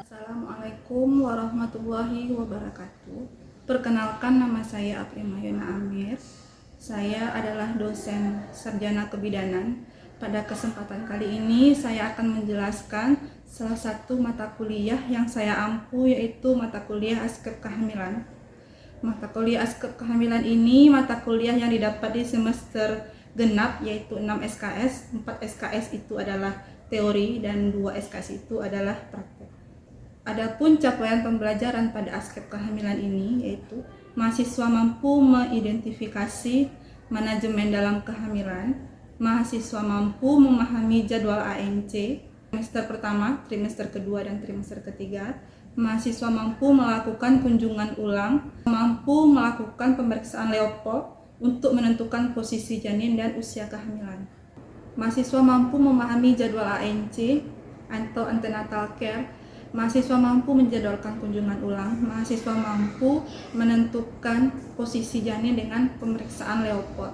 Assalamualaikum warahmatullahi wabarakatuh. Perkenalkan, nama saya Aprima Yona Amir. Saya adalah dosen sarjana kebidanan. Pada kesempatan kali ini saya akan menjelaskan salah satu mata kuliah yang saya ampu, yaitu mata kuliah Askep Kehamilan. Mata kuliah Askep Kehamilan ini mata kuliah yang didapat di semester genap, yaitu 6 SKS. 4 SKS itu adalah teori dan 2 SKS itu adalah praktek. Adapun capaian pembelajaran pada Askep Kehamilan ini yaitu mahasiswa mampu mengidentifikasi manajemen dalam kehamilan, mahasiswa mampu memahami jadwal ANC trimester pertama, trimester kedua, dan trimester ketiga, mahasiswa mampu melakukan kunjungan ulang, mampu melakukan pemeriksaan Leopold untuk menentukan posisi janin dan usia kehamilan. Mahasiswa mampu memahami jadwal ANC atau antenatal care. Mahasiswa mampu menjadwalkan kunjungan ulang. Mahasiswa mampu menentukan posisi janin dengan pemeriksaan Leopold.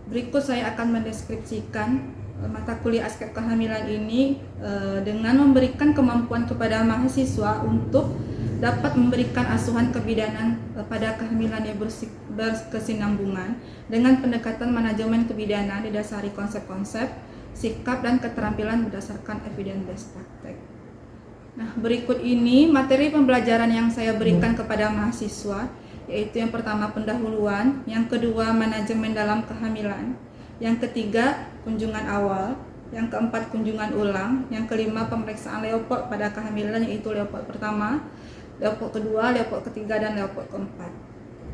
Berikut saya akan mendeskripsikan mata kuliah Askep Kehamilan ini dengan memberikan kemampuan kepada mahasiswa untuk dapat memberikan asuhan kebidanan pada kehamilan yang berkesinambungan dengan pendekatan manajemen kebidanan didasari konsep-konsep, sikap, dan keterampilan berdasarkan evidence-based praktek. Nah, berikut ini materi pembelajaran yang saya berikan kepada mahasiswa, yaitu yang pertama pendahuluan, yang kedua manajemen dalam kehamilan, yang ketiga kunjungan awal, yang keempat kunjungan ulang, yang kelima pemeriksaan Leopold pada kehamilan, yaitu Leopold pertama, Leopold kedua, Leopold ketiga, dan Leopold keempat.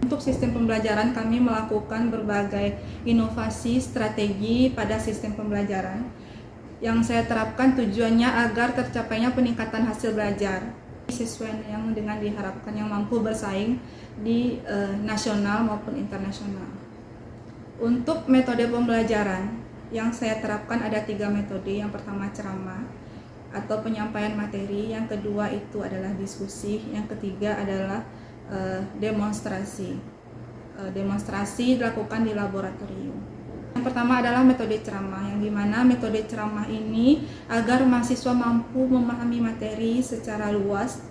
Untuk sistem pembelajaran, kami melakukan berbagai inovasi strategi pada sistem pembelajaran yang saya terapkan tujuannya agar tercapainya peningkatan hasil belajar siswa yang dengan diharapkan yang mampu bersaing di nasional maupun internasional. Untuk metode pembelajaran yang saya terapkan ada 3 metode. Yang pertama ceramah atau penyampaian materi, yang kedua itu adalah diskusi, yang ketiga adalah demonstrasi. Demonstrasi dilakukan di laboratorium. Yang pertama adalah metode ceramah, yang dimana metode ceramah ini agar mahasiswa mampu memahami materi secara luas,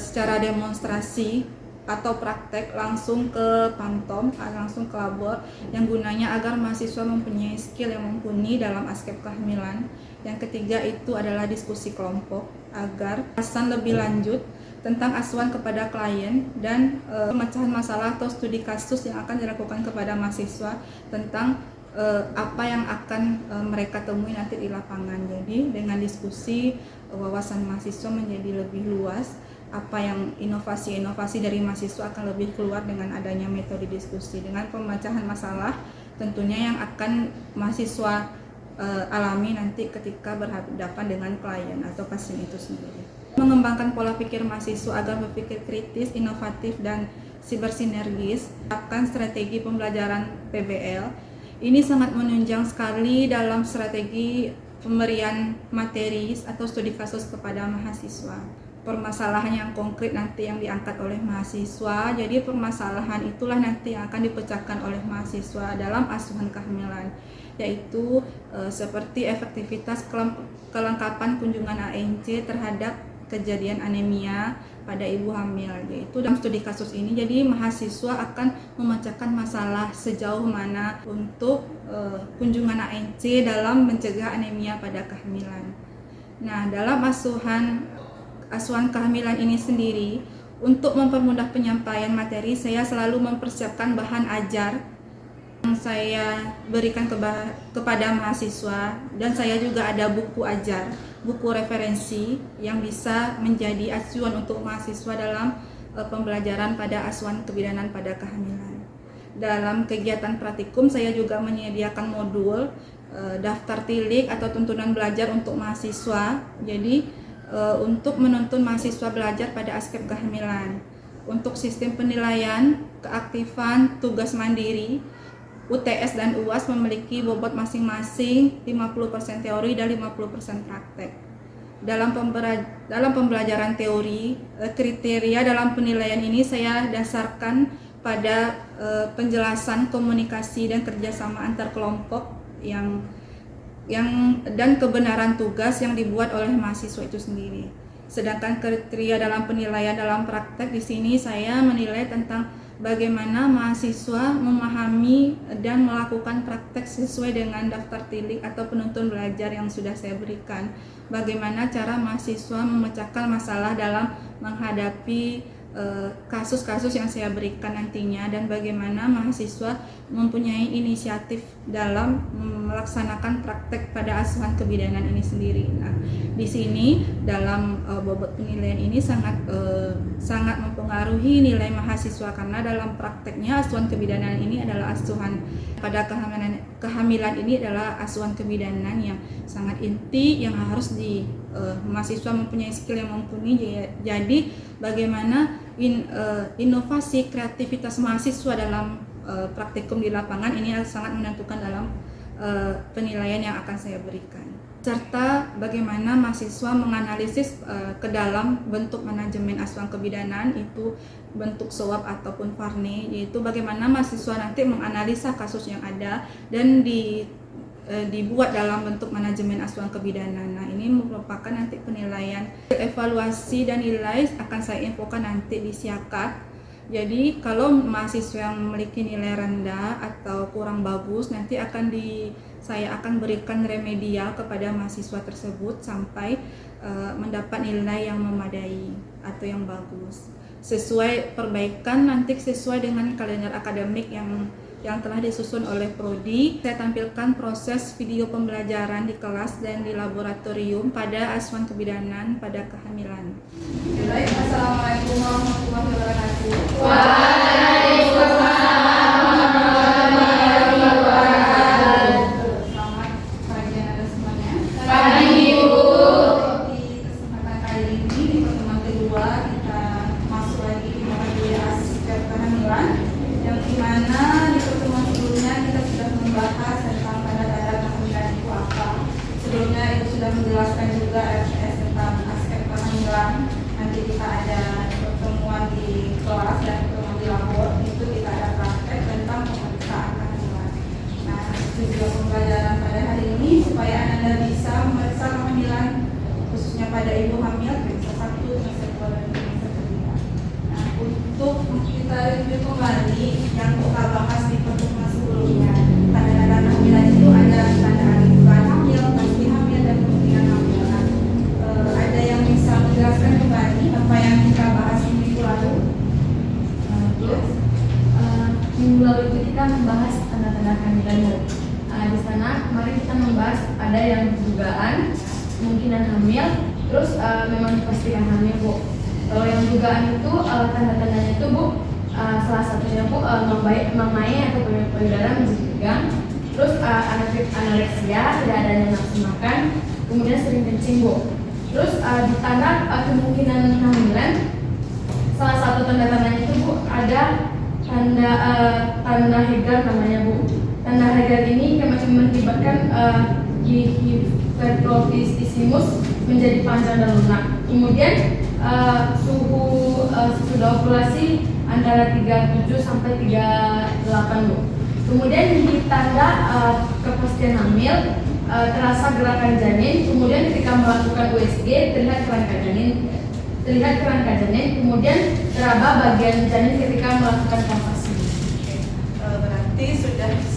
secara demonstrasi atau praktek langsung ke pantom, langsung ke labor, yang gunanya agar mahasiswa mempunyai skill yang mumpuni dalam Askep Kehamilan. Yang ketiga itu adalah diskusi kelompok agar pembahasan lebih lanjut tentang asuhan kepada klien dan pemecahan masalah atau studi kasus yang akan dilakukan kepada mahasiswa tentang apa yang akan mereka temui nanti di lapangan. Jadi dengan diskusi wawasan mahasiswa menjadi lebih luas, apa yang inovasi-inovasi dari mahasiswa akan lebih keluar dengan adanya metode diskusi. Dengan pemecahan masalah tentunya yang akan mahasiswa alami nanti ketika berhadapan dengan klien atau pasien itu sendiri. Mengembangkan pola pikir mahasiswa agar berpikir kritis, inovatif, dan sibersinergis. Terapkan strategi pembelajaran PBL. Ini sangat menunjang sekali dalam strategi pemberian materi atau studi kasus kepada mahasiswa. Permasalahan yang konkret nanti yang diangkat oleh mahasiswa. Jadi permasalahan itulah nanti yang akan dipecahkan oleh mahasiswa dalam asuhan kehamilan, yaitu seperti efektivitas kelengkapan kunjungan ANC terhadap kejadian anemia pada ibu hamil, yaitu dalam studi kasus ini. Jadi mahasiswa akan memecahkan masalah sejauh mana untuk kunjungan ANC dalam mencegah anemia pada kehamilan. Nah, dalam asuhan kehamilan ini sendiri, untuk mempermudah penyampaian materi, saya selalu mempersiapkan bahan ajar yang saya berikan kepada mahasiswa, dan saya juga ada buku ajar, buku referensi yang bisa menjadi acuan untuk mahasiswa dalam pembelajaran pada asuhan kebidanan pada kehamilan. Dalam kegiatan praktikum saya juga menyediakan modul daftar tilik atau tuntunan belajar untuk mahasiswa. Jadi untuk menuntun mahasiswa belajar pada Askep Kehamilan. Untuk sistem penilaian, keaktifan, tugas mandiri, UTS dan UAS memiliki bobot masing-masing 50% teori dan 50% praktek. Dalam pembelajaran teori, kriteria dalam penilaian ini saya dasarkan pada penjelasan komunikasi dan kerjasama antar kelompok yang dan kebenaran tugas yang dibuat oleh mahasiswa itu sendiri. Sedangkan kriteria dalam penilaian dalam praktek di sini saya menilai tentang bagaimana mahasiswa memahami dan melakukan praktek sesuai dengan daftar tilik atau penuntun belajar yang sudah saya berikan. Bagaimana cara mahasiswa memecahkan masalah dalam menghadapi kasus-kasus yang saya berikan nantinya, dan bagaimana mahasiswa mempunyai inisiatif dalam melaksanakan praktek pada asuhan kebidanan ini sendiri. Nah, di sini dalam bobot penilaian ini sangat mempengaruhi nilai mahasiswa, karena dalam prakteknya asuhan kebidanan ini adalah asuhan pada kehamilan ini adalah asuhan kebidanan yang sangat inti yang harus mahasiswa mempunyai skill yang mumpuni. Jadi bagaimana inovasi kreativitas mahasiswa dalam praktikum di lapangan ini sangat menentukan dalam penilaian yang akan saya berikan, serta bagaimana mahasiswa menganalisis ke dalam bentuk manajemen asuhan kebidanan, itu bentuk SOAP ataupun Varne, yaitu bagaimana mahasiswa nanti menganalisa kasus yang ada dan dibuat dalam bentuk manajemen asuhan kebidanan. Nah, ini merupakan nanti penilaian. Evaluasi dan nilai akan saya infokan nanti di siakat. Jadi kalau mahasiswa yang memiliki nilai rendah atau kurang bagus, nanti saya akan berikan remedial kepada mahasiswa tersebut sampai mendapat nilai yang memadai atau yang bagus. Sesuai perbaikan nanti sesuai dengan kalender akademik yang telah disusun oleh Prodi. Saya tampilkan proses video pembelajaran di kelas dan di laboratorium pada asuhan kebidanan pada kehamilan. Baik, Assalamualaikum warahmatullahi wabarakatuh. Waalaikumsalam warahmatullahi wabarakatuh. Selamat pagi Anda semuanya. Pagi Ibu. Di kesempatan kali ini di pertemuan kedua kita masuk lagi di materi aspek kehamilan, yang dimana di pertemuan sebelumnya kita sudah membahas tentang tanda-tanda kehamilan itu apa. Sebelumnya itu sudah menjelaskan juga RCS tentang aspek kehamilan. Nanti kita ada pertemuan di kelas dan pertemuan di labor, itu kita ada praktek tentang pemeriksaan kehamilan. Nah, tujuan pembelajaran pada hari ini supaya Anda bisa memeriksa kehamilan khususnya pada ibu hamil trimester 1, trimester 2, dan trimester 3. Nah, untuk kita review kembali yang kita bahas di pertemuan sebelumnya, tanda-tanda kehamilan itu ada tanda bukan hamil, pasti hamil, dan kemungkinan hamil. Nah, ada yang bisa menjelaskan kembali apa yang kita bahas minggu lalu? Minggu lalu itu kita membahas tanda-tanda kehamilan. Di sana kemarin kita membahas ada yang dugaan kemungkinan hamil, terus memang dipastikan hamil, Bu. Kalau yang dugaan itu tanda-tandanya itu, Bu, salah satunya, Bu, memai atau payudara menjadi tegang, terus anoreksia, tidak adanya nafsu makan, kemudian sering kencing, Bu. Terus di tanda kemungkinan kehamilan, salah satu tanda-tandanya itu, Bu, ada tanda Hegar namanya, Bu. Tanda Hegar ini mengakibatkan hipertrofisimus menjadi panjang dan lunak. Kemudian suhu sesudah ovulasi antara 37 sampai 38, Bu. Kemudian di tanda kepastian hamil, terasa gerakan janin, kemudian ketika melakukan USG terlihat kerangka janin, kemudian teraba bagian janin ketika melakukan palpasi. Berarti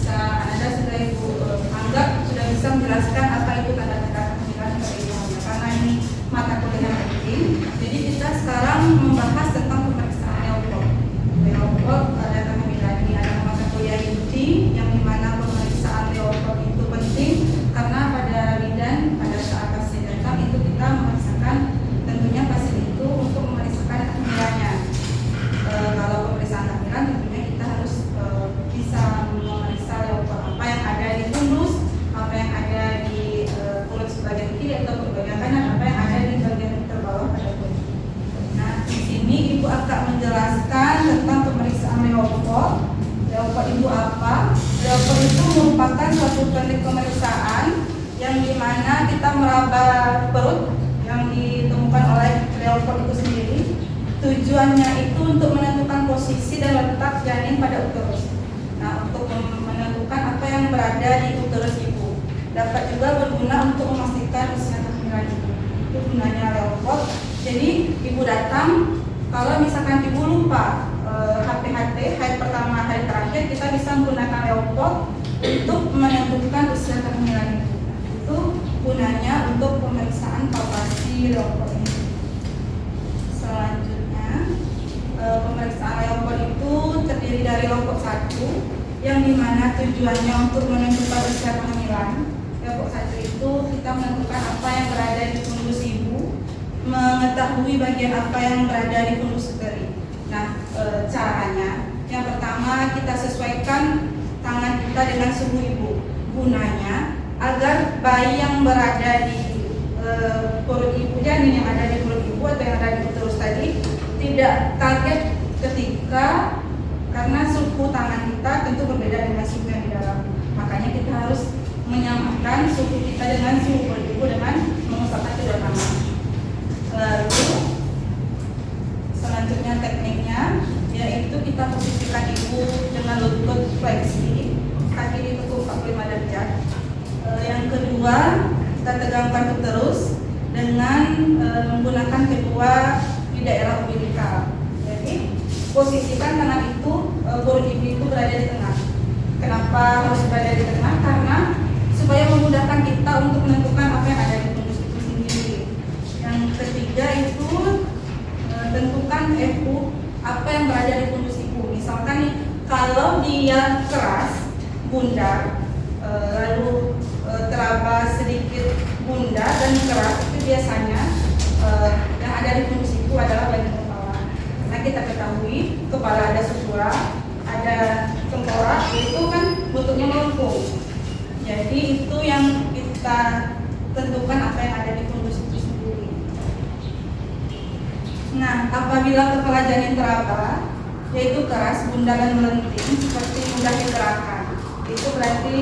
Anda sudah Ibu anggap sudah bisa menjelaskan apa itu tanda-tanda kehamilan pada ibu hamil, karena ini mata kuliah yang penting. Jadi kita sekarang membahas tentang pemeriksaan Leopold pada kehamilan. Ini ada mata kuliah inti yang dimana pemeriksaan Leopold itu penting karena pada bidan pada saat pasien datang itu kita memeriksakan tentunya pasien itu untuk memeriksakan kehamilannya. Kalau pemeriksaan kehamilan tentunya kita harus bisa memeriksa Leopold, apa yang ada di fundus, apa yang ada di kulit sebagian kiri atau bagian kanan, apa yang ada di bagian terbawah pada kulit. Nah, di sini Ibu akan menjelaskan tentang pemeriksaan Leopold. Leopold itu apa? Leopold itu merupakan suatu teknik pemeriksaan yang dimana kita meraba perut yang ditemukan oleh Leopold itu sendiri. Tujuannya itu untuk menentukan posisi dan letak janin pada uterus. Nah, untuk menentukan apa yang berada di uterus ibu. dapat juga berguna untuk memastikan usia kehamilan ibu. Itu gunanya Leopod. Jadi ibu datang, kalau misalkan ibu lupa HPHT, hari pertama, hari terakhir, kita bisa menggunakan Leopod untuk menentukan usia kehamilan ibu. Itu gunanya untuk pemeriksaan palpasi Leopod ini. Selanjutnya, pemeriksaan Leopod itu terdiri dari Leopod 1 yang dimana tujuannya untuk menentukan usia kehamilan. Leopod 1 itu kita menentukan apa yang berada di fundus ibu, mengetahui bagian apa yang berada di fundus uteri. Nah, caranya yang pertama kita sesuaikan tangan kita dengan suhu ibu. Gunanya agar bayi yang berada di perut ibu, janin yang ada di perut ibu atau yang ada di uterus tadi tidak kaget ketika, karena suhu tangan kita tentu berbeda dengan suhu yang di dalam. Makanya kita harus menyamakan suhu kita dengan suhu perut ibu dengan mengusapkan kedua tangan. Lalu selanjutnya tekniknya yaitu kita posisikan ibu dengan lutut fleksi, kaki ditekuk 45 derajat. Yang kedua, kita tegangkan uterus dengan menggunakan kedua di daerah umbilikal. Jadi posisikan tangan itu, perut ibu itu berada di tengah. Kenapa harus berada di tengah? Karena supaya memudahkan kita untuk menentukan apa yang ada di fundus itu sendiri. Yang ketiga itu tentukan FU apa yang berada di fundus ibu. Misalkan nih, kalau dia keras, bundar, lalu teraba sedikit bundar dan keras, itu biasanya yang ada di fundus ibu adalah bagian kepala. Nah, kita ketahui kepala ada supura, ada tengkorak, itu kan bentuknya melengkung. Jadi itu yang kita tentukan apa yang ada di fundus itu sendiri. Nah, apabila kepala janin teraba, yaitu keras, bundar dan melenting seperti mudah digerakkan, itu berarti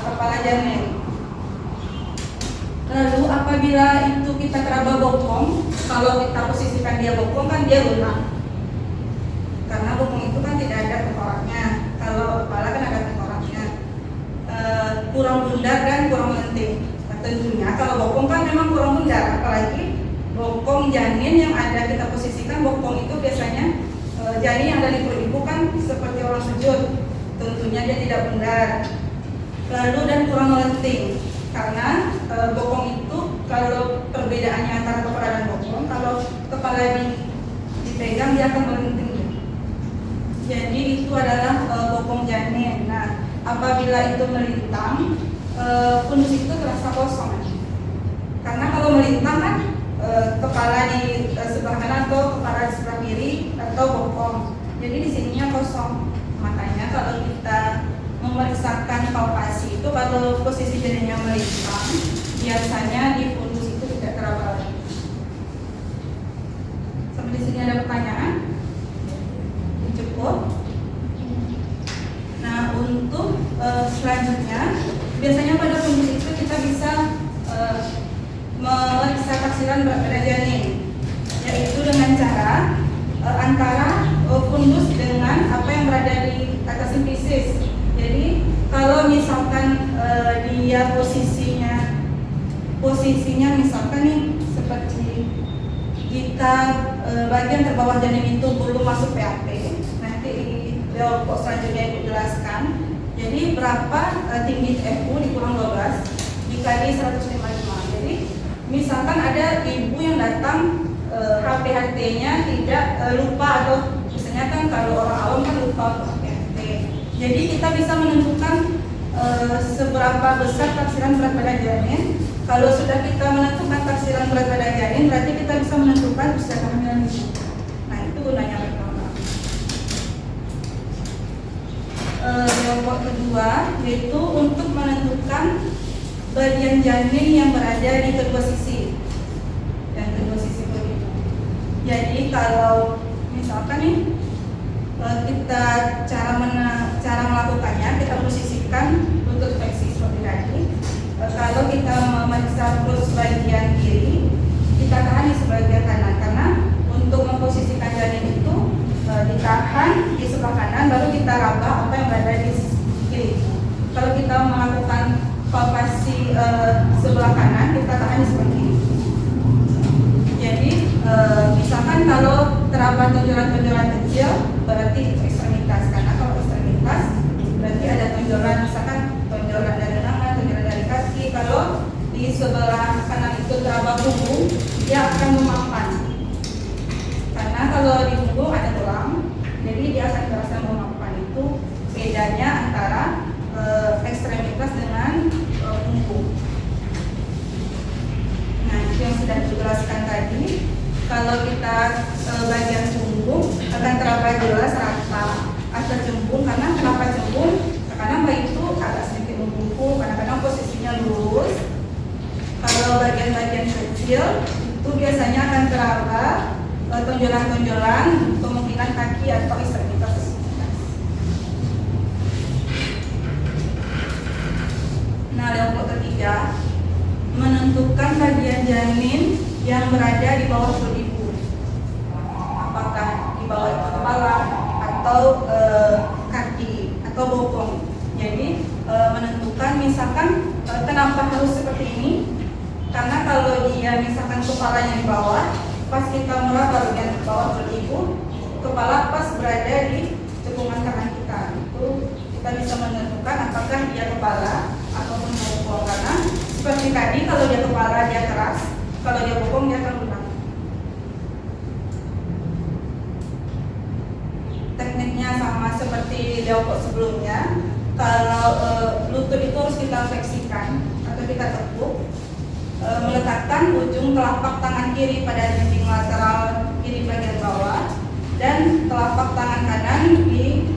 kepala janin. Lalu apabila itu kita teraba bokong, kalau kita posisikan dia bokong kan dia lunak, karena bokong itu kan tidak ada tengkoraknya. Kalau kepala kan ada tengkoraknya. Kurang bundar dan kurang melenting. Nah, tentunya kalau bokong kan memang kurang bundar, apalagi bokong janin yang ada kita posisikan. Bokong itu biasanya janin yang dari perut ibu kan seperti orang sujud, tentunya dia tidak bundar. Lalu dan kurang melenting, karena bokong itu kalau perbedaannya antara kepala dan bokong, kalau kepala dipegang dia akan melenting. Jadi itu adalah bokong janin. Nah, apabila itu melintang, fundus itu terasa kosong. Karena kalau melintang kan kepala di sebelah kanan atau kepala di sebelah kiri atau bokong. Jadi di sininya kosong. Makanya kalau kita memeriksakan palpasi itu, kalau posisi janinnya melintang, biasanya di fundus itu tidak teraba lagi. Sampai di sini ada pertanyaan? Cukup. Nah, untuk selanjutnya, biasanya pada fundus itu kita bisa memeriksa taksiran berat badan janin, yaitu dengan cara antara fundus dengan apa yang berada di atas simfisis. Jadi kalau misalkan dia posisinya misalkan nih seperti jika bagian terbawah janin itu belum masuk PAP, nanti di Leopod selanjutnya Ibu jelaskan. Jadi berapa tinggi FU dikurang 12 dikali 155. Jadi misalkan ada ibu yang datang HPHT-nya tidak lupa, atau misalnya kan kalau orang awam kan lupa HPHT. Jadi kita bisa menentukan seberapa besar taksiran berat badan janin. Kalau sudah kita menentukan taksiran berat badan janin, berarti kita bisa menentukan usia kehamilan ibu. Nah, itu gunanya pertama. Leopod kedua yaitu untuk menentukan bagian janin yang berada di kedua sisi, dan kedua sisi perut ibu. Jadi kalau misalkan nih kita cara melakukannya, kita posisikan lutut fleksi seperti tadi. Kalau kita memeriksa perut sebagian kiri, kita tahan di sebagian kanan, karena untuk memposisikan janin itu ditahan di sebelah kanan, baru kita raba apa yang berada di sisi kiri. Kalau kita melakukan palpasi dia akan memapan. Karena kalau di punggung ada tulang, jadi dia akan terasa memapan. Itu bedanya antara ekstremitas dengan punggung. Nah, itu yang sudah dijelaskan tadi. Kalau kita bagian punggung akan terasa jelas rata atau cembung. Karena kenapa cembung? Karena bayi itu agak sedikit membungkuk, kadang-kadang posisinya lurus. Kalau bagian-bagian kecil itu biasanya akan teraba tonjolan-tonjolan, kemungkinan kaki atau ekstremitas. Nah, kelompok ketiga menentukan bagian janin yang berada di bawah perut ibu, apakah di bawah kepala atau kaki atau bokong. Jadi menentukan misalkan kenapa harus seperti ini, karena kalau dia misalkan kepalanya di bawah, pas kita meraba bagian bawah perut ibu, kepala pas berada di cekungan tangan kita, itu kita bisa menentukan apakah dia kepala ataupun bokong. Karena seperti tadi, kalau dia kepala dia keras, kalau dia bokong dia akan lunak. Tekniknya sama seperti leopard sebelumnya. Kalau lutut itu harus kita fleksikan atau kita tekuk, meletakkan ujung telapak tangan kiri pada dinding lateral kiri bagian bawah dan telapak tangan kanan di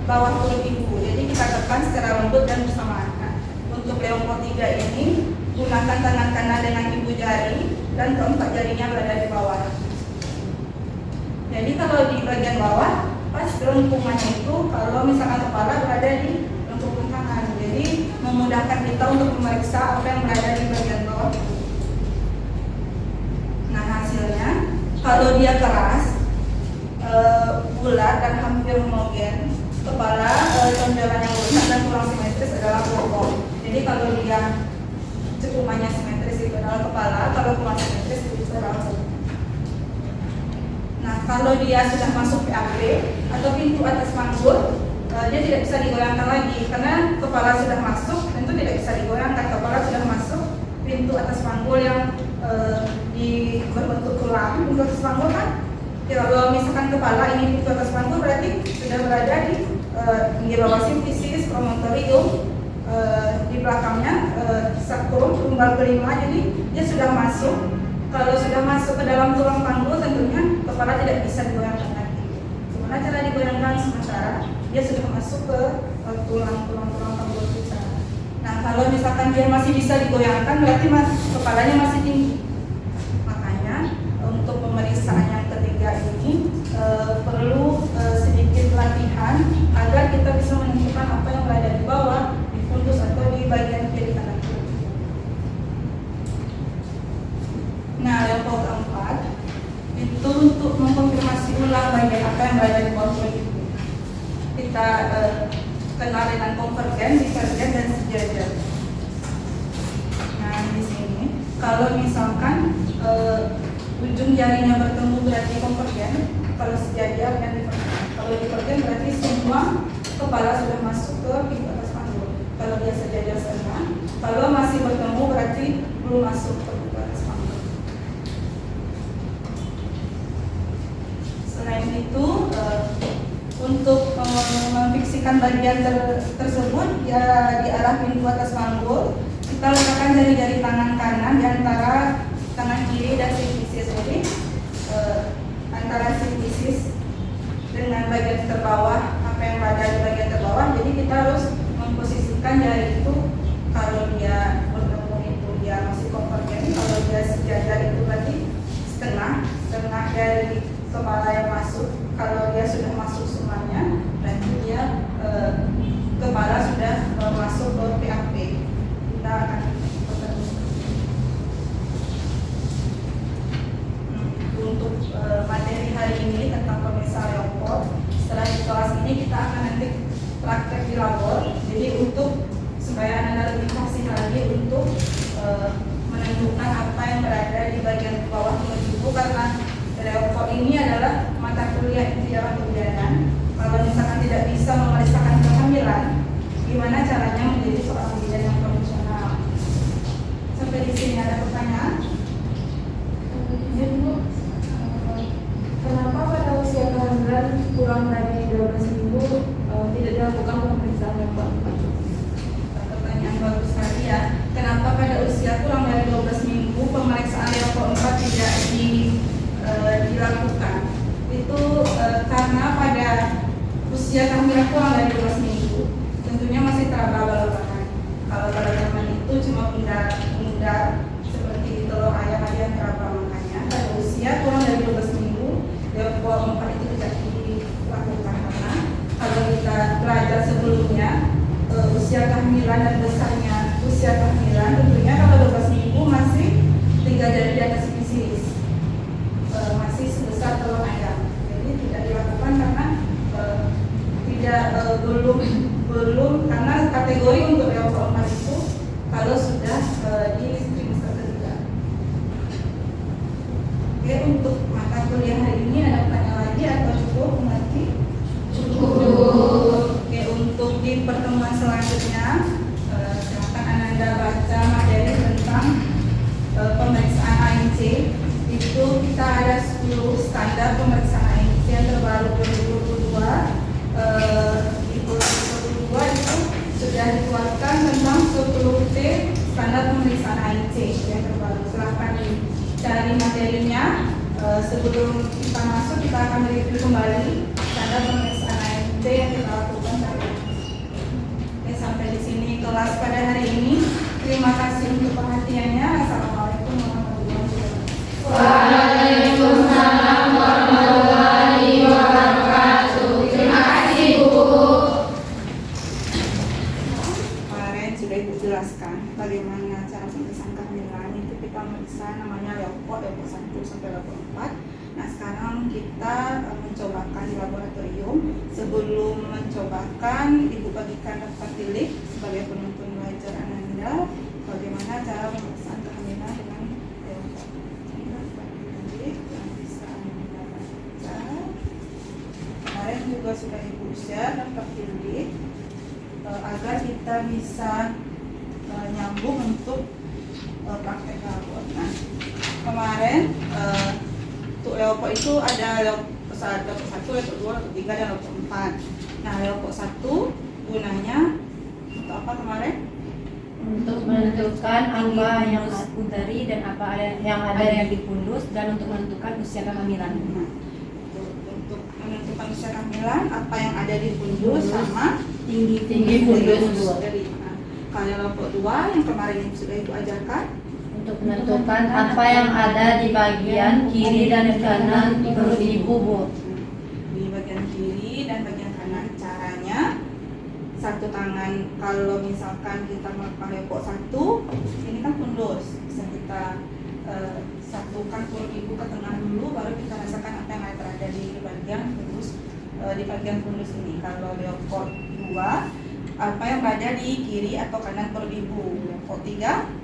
bawah perut ibu. Jadi kita tekan secara lembut dan bersamaan. Untuk leopard 3 ini gunakan tangan kanan dengan ibu jari dan keempat jarinya berada di bawah. Jadi kalau di bagian bawah pas lengkungannya itu, kalau misalkan kepala berada di lengkungan tangan, jadi memudahkan kita untuk memeriksa apa yang berada di bagian bawah. Nah, hasilnya kalau dia keras, bulat dan hampir homogen, kepala tonjolan yang lunak dan kurang simetris adalah bokong. Jadi kalau dia cekungannya simetris itu adalah kepala, kalau kurang simetris itu adalah bokong. Nah, kalau dia sudah masuk PAP atau pintu atas panggul, dia tidak bisa digoyangkan lagi karena kepala sudah masuk, tentu tidak bisa digoyangkan. Kepala sudah masuk pintu atas panggul yang berbentuk tulang. Pintu atas panggul kan, kalau misalkan kepala ini pintu atas panggul berarti sudah berada di bawah simfisis, promontorium, di belakangnya sacrum, tumbal kelima, jadi dia sudah masuk. Kalau sudah masuk ke dalam tulang panggul, tentunya kepala tidak bisa digoyangkan lagi. Gimana cara digoyangkan? Sementara dia sudah masuk ke tulang panggul kita. Nah, kalau misalkan dia masih bisa digoyangkan, berarti kepalanya masih tinggi. Makanya untuk pemeriksaan yang ketiga ini perlu sedikit latihan agar kita bisa menentukan apa yang berada di bawah, di fundus atau di bagian kiri kanan. Nah, level keempat itu untuk mengkonfirmasi ulang bagian apa yang berada di bawah perut ibu. Kita kenal dengan konvergen, divergen, dan sejajar. Nah, di sini kalau misalkan ujung jarinya bertemu berarti konvergen, kalau sejajar dan divergen. Kalau divergen berarti semua kepala sudah masuk ke pintu atas panggul. Kalau dia sejajar setengah, kalau masih bertemu berarti belum masuk ke pintu atas panggul. Selain itu, untuk memfiksikan bagian tersebut ya di arah pintu atas panggul, kita letakkan jari-jari tangan kanan di antara tangan kiri dan simfisis. Jadi antara simfisis dengan bagian terbawah, apa yang berada di bagian terbawah, jadi kita harus memposisikan jari itu. Kalau dia bertemu itu dia masih konvergen, kalau dia sejajar itu berarti setengah dari kepala yang masuk. Kalau dia sudah masuk semuanya, berarti dia kepala sudah masuk ke PAP. Kita akan bertemu. Untuk materi hari ini tentang pemirsa leopard, setelah di kelas ini kita akan nanti praktek di labor. Jadi untuk supaya Anda lebih fasih lagi untuk menentukan apa yang berada di bagian bawah perut ibu, karena leopard ini adalah mata kuliah inti dalam kebidanan. Kalau misalkan tidak bisa memeriksakan kehamilan, gimana caranya menjadi seorang bidan yang profesional? Sampai di sini ada pertanyaan? izin Bu, kenapa pada usia kehamilan kurang dari 12 minggu tidak dilakukan pemeriksaan yang keempat? Pertanyaan bagus sekali ya. Kenapa pada usia kurang dari 12 minggu pemeriksaan level 4 tidak dilakukan? Itu karena pada usia kehamilan kurang dari 12 minggu tentunya masih teraba-aba. Kalau pada zaman itu cuma bunda seperti telur ayam aja yang teraba, makanya pada usia kurang dari 12 minggu level 4 itu tidak dilakukan. Karena kalau kita belajar sebelumnya usia kehamilan dan besarnya usia kehamilan tentunya kalau 12 minggu masih 3 jari di atas spesies, masih sebesar telur ayam. Jadi tidak dilakukan karena belum karena kategori untuk level 4 itu kalau sudah di trimester ketiga. Oke, untuk mata kuliah hari ini ada pertanyaan lagi atau cukup mengerti? Cukup. Oke, untuk di pertemuan selanjutnya silakan Ananda baca materi tentang pemeriksaan ANC. Itu kita ada 10 standar pemeriksaan ANC yang terbaru 2022. Di 2022 itu sudah dikeluarkan tentang 10T standar pemeriksaan ANC yang terbaru. Silahkan dicari materinya. Sebelum kita masuk kita akan review kembali standar pemeriksaan ANC yang kita lakukan tadi. Oke, sampai di sini kelas pada hari ini. Terima kasih untuk perhatiannya. Assalamualaikum warahmatullahi wabarakatuh. Waalaikumsalam warahmatullahi wabarakatuh. Terima kasih Bu. Kemarin sudah Ibu jelaskan bagaimana cara pemeriksaan kehamilan. Itu kita meriksa namanya level 1 sampai level 4. Nah, sekarang kita mencobakan di laboratorium. Sebelum mencobakan, Ibu bagikan daftar pilih sebagai penuntun belajar Ananda bagaimana cara pemeriksaan kehamilan dengan level. Ini daftar pilih yang bisa Ananda baca. Kemarin juga sudah Ibu share daftar pilih agar kita bisa nyambung untuk praktek labor. Nah, kemarin untuk level itu ada level 1, level 2, level 3, dan level 4. Nah, level 1 gunanya untuk apa kemarin? Untuk menentukan apa yang uteri dan apa yang ada di fundus dan untuk menentukan usia kehamilan. Nah, untuk menentukan usia kehamilan, apa yang ada di fundus sama tinggi fundus. Nah, kalau level 2 yang kemarin yang sudah Ibu ajarkan Untuk menentukan apa yang ada di bagian kiri dan kanan perut ibu, Bu. di bagian kiri dan bagian kanan. Caranya satu tangan, kalau misalkan kita melakukan level 1, ini kan fundus, bisa kita satukan perut ibu ke tengah dulu, baru kita rasakan apa yang ada di bagian fundus, di bagian fundus ini. Kalau level 2, apa yang berada di kiri atau kanan perut ibu. Level 3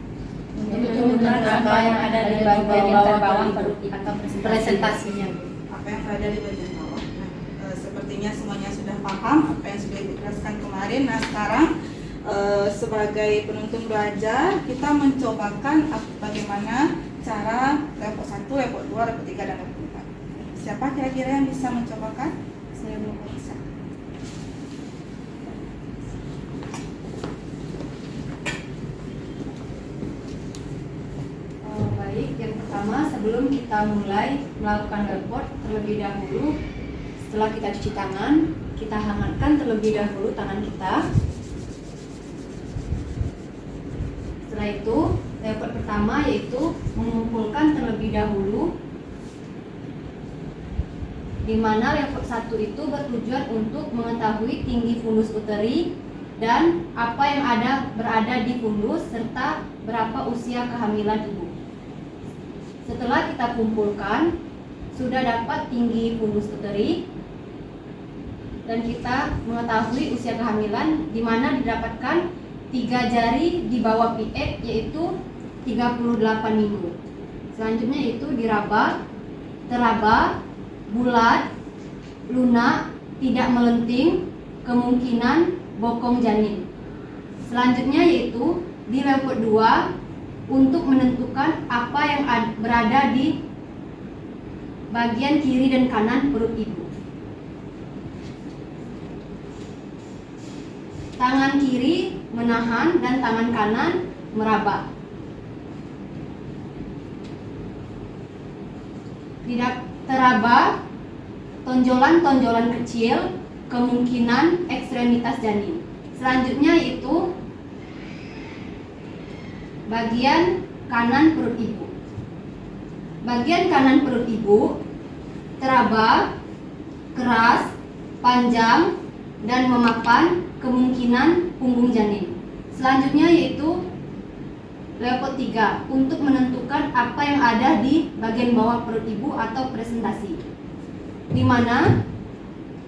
Untuk menentukan apa yang ada di bagian terbawah perut atau presentasinya. apa yang berada di bagian bawah. Nah, sepertinya semuanya sudah paham apa yang sudah dijelaskan kemarin. Nah, sekarang sebagai penuntun belajar kita mencobakan bagaimana cara level 1, level 2, level 3, dan level 4. Siapa kira-kira yang bisa mencobakan? Saya belum bisa. Baik, yang pertama sebelum kita mulai melakukan report terlebih dahulu, setelah kita cuci tangan, kita hangatkan terlebih dahulu tangan kita. Setelah itu, report pertama yaitu mengumpulkan terlebih dahulu, di mana report 1 itu bertujuan untuk mengetahui tinggi fundus uteri dan apa yang berada di fundus serta berapa usia kehamilan ibu. Setelah kita kumpulkan, sudah dapat tinggi fundus uteri dan kita mengetahui usia kehamilan di mana didapatkan 3 jari di bawah PX yaitu 38 minggu. Selanjutnya itu diraba, teraba, bulat, lunak, tidak melenting, kemungkinan bokong janin. Selanjutnya yaitu di level 2 untuk menentukan apa yang berada di bagian kiri dan kanan perut ibu. Tangan kiri menahan dan tangan kanan meraba. Tidak teraba tonjolan-tonjolan kecil, kemungkinan ekstremitas janin. Selanjutnya yaitu bagian kanan perut ibu. Bagian kanan perut ibu teraba, keras, panjang, dan memapan, kemungkinan punggung janin. Selanjutnya yaitu Leopard 3 untuk menentukan apa yang ada di bagian bawah perut ibu atau presentasi, di mana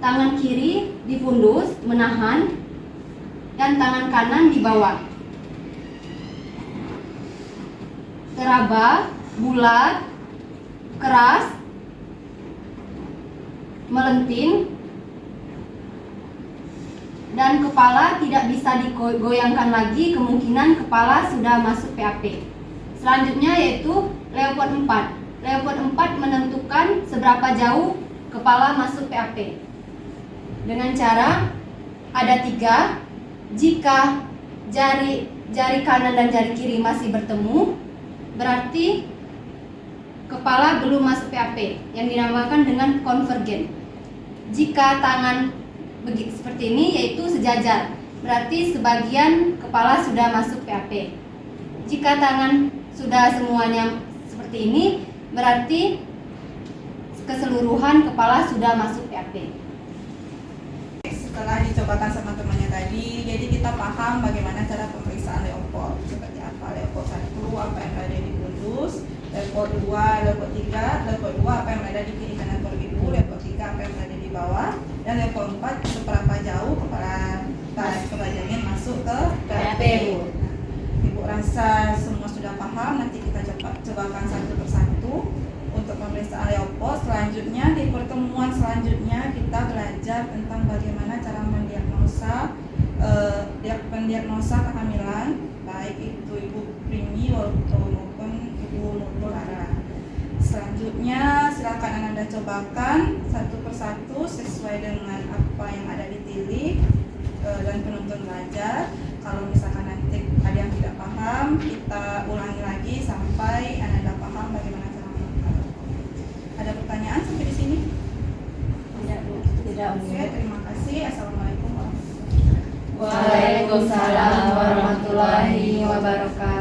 tangan kiri difundus menahan dan tangan kanan di bawah. Teraba, bulat, keras, melenting, dan kepala tidak bisa digoyangkan lagi, kemungkinan kepala sudah masuk PAP. Selanjutnya yaitu Leopard 4. Leopard 4 menentukan seberapa jauh kepala masuk PAP. Dengan cara ada 3. Jika jari kanan dan jari kiri masih bertemu, berarti kepala belum masuk PAP, yang dinamakan dengan konvergen. Jika tangan seperti ini, yaitu sejajar, berarti sebagian kepala sudah masuk PAP. Jika tangan sudah semuanya seperti ini, berarti keseluruhan kepala sudah masuk PAP. Setelah dicobakan sama temannya tadi, jadi kita paham bagaimana cara pemeriksaan Leopard. Seperti apa Leopard 1, apa yang ada di fundus, Leopard 2, Leopard 3, Leopard 2 apa yang ada di kiri kanan perut ibu, Leopard 3 apa yang ada di bawah, dan Leopard 4 seberapa jauh kepala janin masuk ke PAP. Ibu rasa semua sudah paham, nanti kita cobakan satu persatu untuk pemeriksaan Leopard. Selanjutnya di pertemuan selanjutnya kita belajar tentang bagaimana cara mendiagnosa kehamilan, baik itu ibu primi maupun ibu multilara. Selanjutnya silakan Anda cobakan satu persatu sesuai dengan apa yang ada di tilik dan penuntun belajar. Kalau misalkan nanti ada yang tidak paham, kita ulangi lagi sampai Anda paham bagaimana cara melakukan. Ada pertanyaan sampai di sini? Tidak. Oke, terima kasih. Assalamualaikum warahmatullahi wabarakatuh. Waalaikumsalam warahmatullahi wabarakatuh.